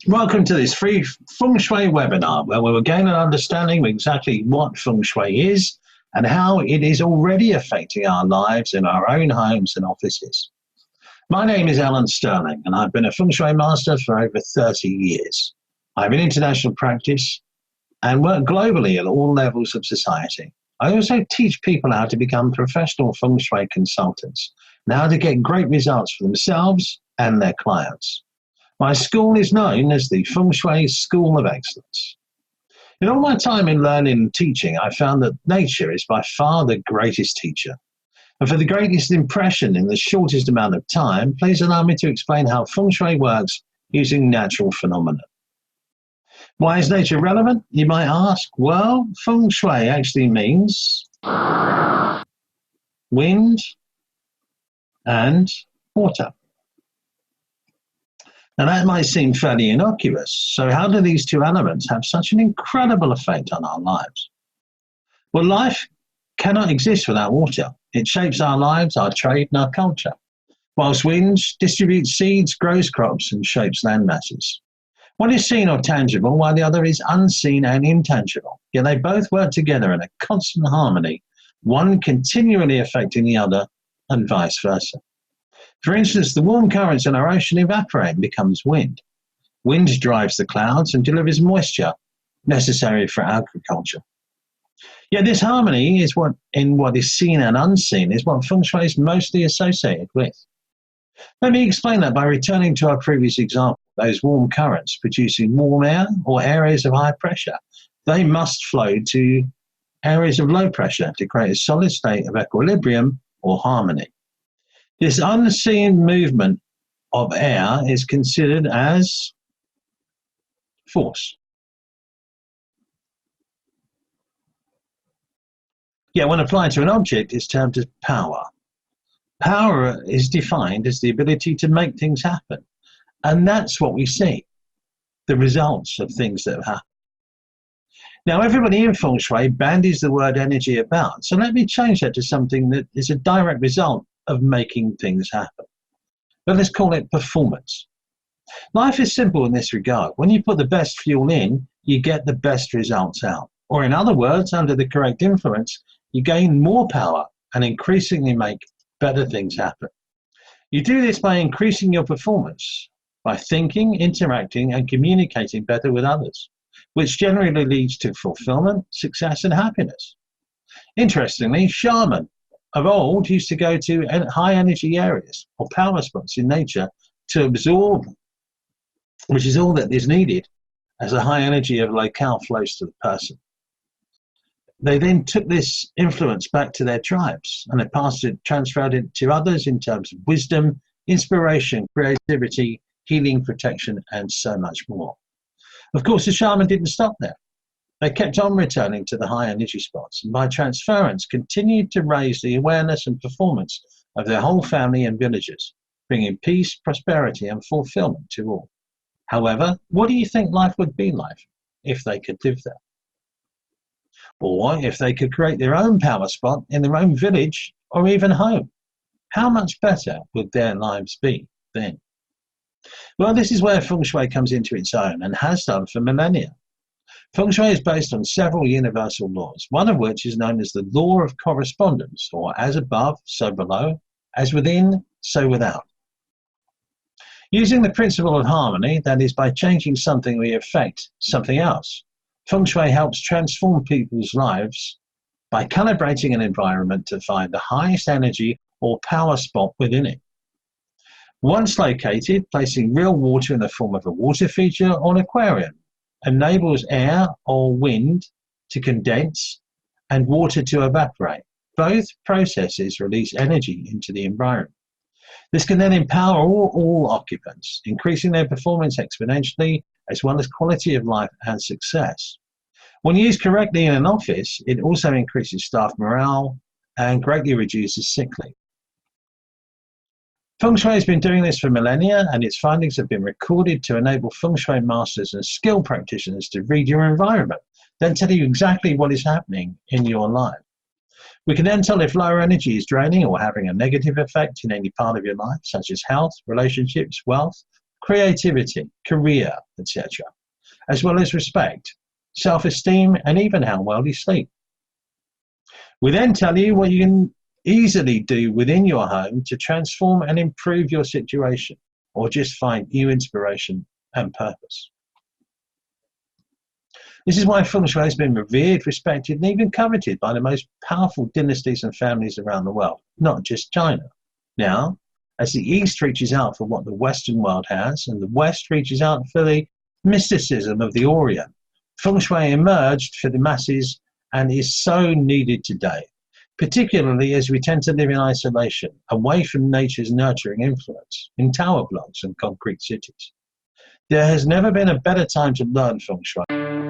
Welcome to this free Feng Shui webinar where we will gain an understanding of exactly what Feng Shui is and how it is already affecting our lives in our own homes and offices. My name is Stirling and I've been a Feng Shui master for over 30 years. I have an international practice and work globally at all levels of society. I also teach people how to become professional Feng Shui consultants and how to get great results for themselves and their clients. My school is known as the Feng Shui School of Excellence. In all my time in learning and teaching, I found that nature is by far the greatest teacher. And for the greatest impression in the shortest amount of time, please allow me to explain how Feng Shui works using natural phenomena. Why is nature relevant, you might ask? Well, Feng Shui actually means wind and water. Now that might seem fairly innocuous, so how do these two elements have such an incredible effect on our lives? Well, life cannot exist without water. It shapes our lives, our trade and our culture, whilst wind distributes seeds, grows crops and shapes land masses. One is seen or tangible while the other is unseen and intangible, yet they both work together in a constant harmony, one continually affecting the other and vice versa. For instance, the warm currents in our ocean evaporate and becomes wind. Wind drives the clouds and delivers moisture necessary for agriculture. Yet this harmony is what is seen and unseen is what Feng Shui is mostly associated with. Let me explain that by returning to our previous example, those warm currents producing warm air or areas of high pressure. They must flow to areas of low pressure to create a solid state of equilibrium or harmony. This unseen movement of air is considered as force. Yet when applied to an object, it's termed as power. Power is defined as the ability to make things happen. And that's what we see, the results of things that have happened. Now, everybody in Feng Shui bandies the word energy about, so let me change that to something that is a direct result of making things happen. But let's call it performance. Life is simple in this regard. When you put the best fuel in, you get the best results out. Or in other words, under the correct influence, you gain more power and increasingly make better things happen. You do this by increasing your performance, by thinking, interacting, and communicating better with others, which generally leads to fulfillment, success, and happiness. Interestingly, shaman of old used to go to high energy areas or power spots in nature to absorb, which is all that is needed as the high energy of locale flows to the person. They then took this influence back to their tribes and they transferred it to others in terms of wisdom, inspiration, creativity, healing, protection, and so much more. Of course, the shaman didn't stop there. They kept on returning to the high energy spots and by transference continued to raise the awareness and performance of their whole family and villages, bringing peace, prosperity, and fulfillment to all. However, what do you think life would be like if they could live there? Or if they could create their own power spot in their own village or even home? How much better would their lives be then? Well, this is where Feng Shui comes into its own and has done for millennia. Feng Shui is based on several universal laws, one of which is known as the law of correspondence, or as above, so below, as within, so without. Using the principle of harmony, that is, by changing something, we affect something else. Feng Shui helps transform people's lives by calibrating an environment to find the highest energy or power spot within it. Once located, placing real water in the form of a water feature or an aquarium enables air or wind to condense and water to evaporate. Both processes release energy into the environment. This can then empower all occupants, increasing their performance exponentially, as well as quality of life and success. When used correctly in an office, it also increases staff morale and greatly reduces sick leave. Feng Shui has been doing this for millennia, and its findings have been recorded to enable Feng Shui masters and skilled practitioners to read your environment, then tell you exactly what is happening in your life. We can then tell if lower energy is draining or having a negative effect in any part of your life, such as health, relationships, wealth, creativity, career, etc., as well as respect, self-esteem, and even how well you sleep. We then tell you what you can easily do within your home to transform and improve your situation, or just find new inspiration and purpose. This is why Feng Shui has been revered, respected, and even coveted by the most powerful dynasties and families around the world, not just China. Now, as the East reaches out for what the Western world has, and the West reaches out for the mysticism of the Orient, Feng Shui emerged for the masses and is so needed today, particularly as we tend to live in isolation, away from nature's nurturing influence, in tower blocks and concrete cities. There has never been a better time to learn Feng Shui.